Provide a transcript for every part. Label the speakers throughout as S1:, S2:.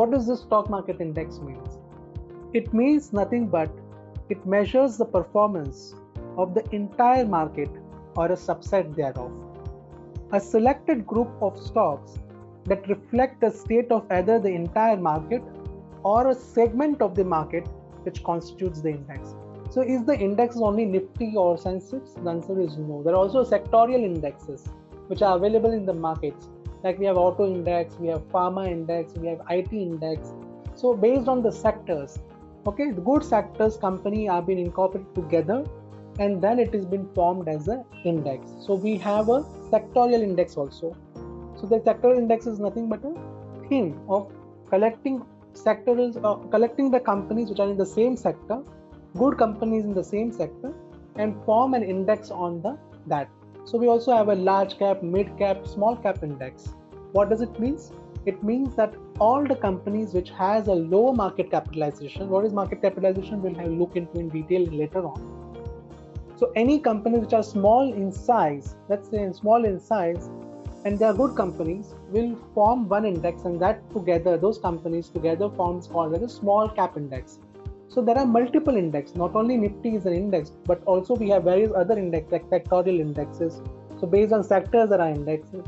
S1: what does the stock market index means? It means nothing but it measures the performance of the entire market or a subset thereof. A selected group of stocks that reflect the state of either the entire market or a segment of the market which constitutes the index. So is the index only Nifty or Sensex? The answer is no. There are also sectorial indexes which are available in the markets. Like we have auto index, we have pharma index, we have IT index. So based on the sectors, okay, the good sectors company have been incorporated together and then it has been formed as an index. So we have a sectorial index also. So the sectoral index is nothing but a thing of collecting collecting the companies which are in the same sector, good companies in the same sector, and form an index on that. So we also have a large cap, mid cap, small cap index. What does it mean? It means that all the companies which has a low market capitalization. What is market capitalization? We'll have a look into in detail later on. So any companies which are small in size, let's say small in size, and they are good companies, will form one index, and that together, those companies together forms called as a small cap index. So there are multiple indexes. Not only Nifty is an index, but also we have various other indexes like sectorial indexes. So based on sectors there are indexes.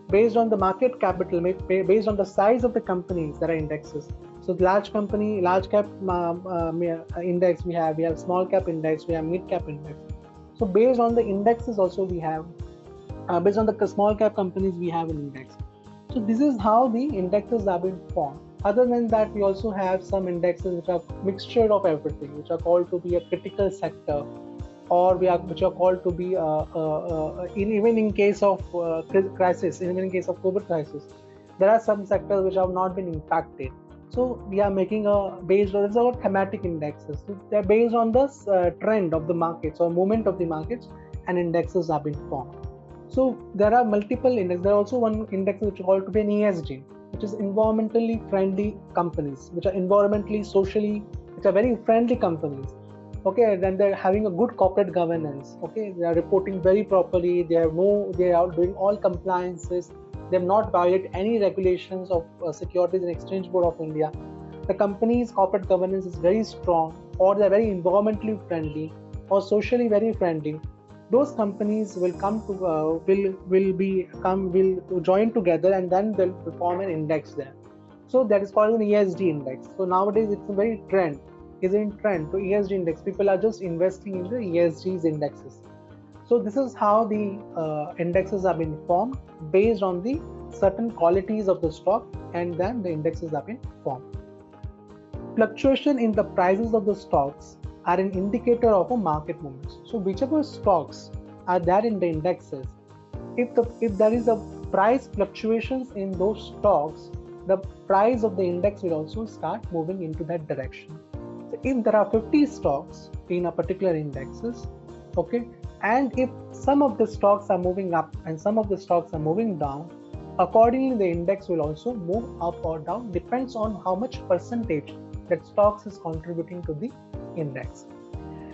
S1: Based on the market capital, based on the size of the companies there are indexes. So large company, large cap index we have small cap index, we have mid cap index. So based on the indexes also we have, based on the small cap companies we have an index. So this is how the indexes have been formed. Other than that, we also have some indexes which are mixture of everything, which are called to be a critical sector, or which are called to be even in case of crisis, even in case of COVID crisis, there are some sectors which have not been impacted. So we are making based on thematic indexes. So they're based on the trend of the markets or movement of the markets, and indexes have been formed. So there are multiple indexes. There are also one index which is called to be an ESG, which is environmentally friendly companies, which are environmentally, socially, which are very friendly companies. Okay, then they're having a good corporate governance. Okay, they are reporting very properly. They are doing all compliances. They have not violated any regulations of Securities and Exchange Board of India. The company's corporate governance is very strong, or they're very environmentally friendly, or socially very friendly. Those companies will come to will join together, and then they'll form an index there. So that is called an ESG index. So nowadays it's a very trend. Is in trend to ESG index. People are just investing in the ESG's indexes. So this is how the indexes have been formed based on the certain qualities of the stock, and then the indexes have been formed. Fluctuation in the prices of the stocks are an indicator of a market movement. So whichever stocks are there in the indexes, if there is a price fluctuations in those stocks, the price of the index will also start moving into that direction. So if there are 50 stocks in a particular indexes, okay, and if some of the stocks are moving up and some of the stocks are moving down, accordingly the index will also move up or down, depends on how much percentage that stocks is contributing to the index.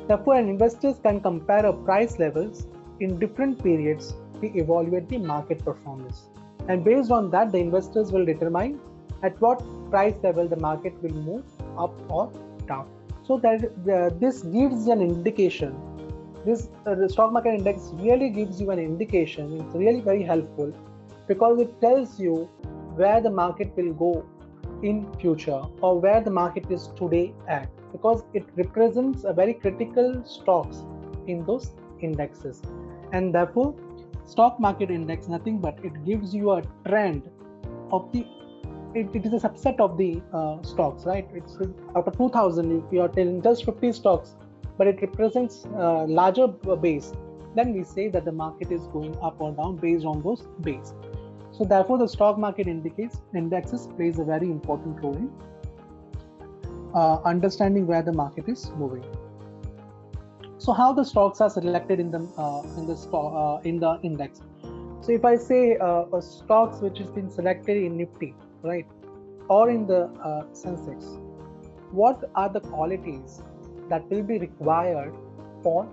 S1: Therefore, investors can compare a price levels in different periods to evaluate the market performance, and based on that the investors will determine at what price level the market will move up or down. So that this gives an indication. The stock market index really gives you an indication. It's really very helpful because it tells you where the market will go in future or where the market is today at, because it represents a very critical stocks in those indexes. And therefore stock market index nothing but it gives you a trend of the it is a subset of the stocks, right? It's out of 2000, if you are telling just 50 stocks, but it represents a larger base, then we say that the market is going up or down based on those base. So therefore the stock market indexes plays a very important role in understanding where the market is moving. So how the stocks are selected in the index? So if I say stocks which has been selected in Nifty, right, or in the Sensex, what are the qualities that will be required for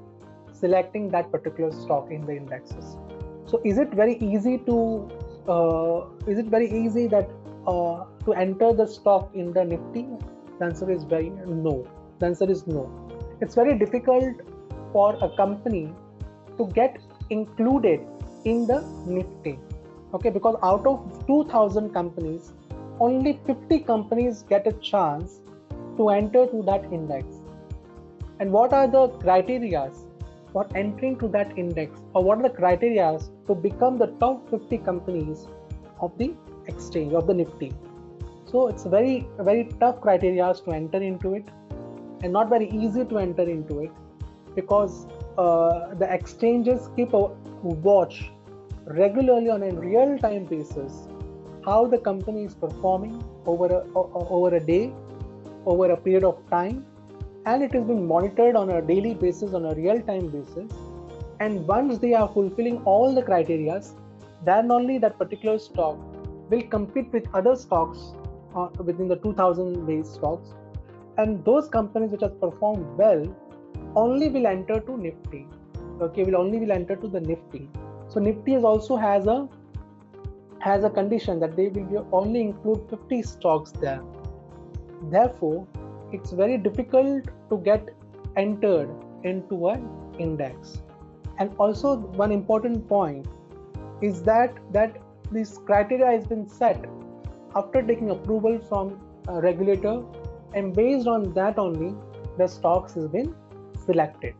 S1: selecting that particular stock in the indexes? So is it very easy that to enter the stock in the Nifty? The answer is no. The answer is no. It's very difficult for a company to get included in the Nifty. Okay, because out of 2000 companies, only 50 companies get a chance to enter to that index. And what are the criteria for entering to that index, or what are the criteria to become the top 50 companies of the exchange, of the Nifty? So it's very tough criteria to enter into it, and not very easy to enter into it, because the exchanges keep a watch regularly on a real-time basis how the company is performing over a day, over a period of time, and it is being monitored on a daily basis, on a real-time basis. And once they are fulfilling all the criteria, then only that particular stock will compete with other stocks within the 2000 based stocks, and those companies which have performed well only will enter to Nifty. Okay, will enter to the Nifty. So Nifty also has a condition that they will only include 50 stocks there. Therefore, it's very difficult to get entered into an index. And also one important point is that this criteria has been set after taking approval from a regulator, and based on that only the stocks has been selected.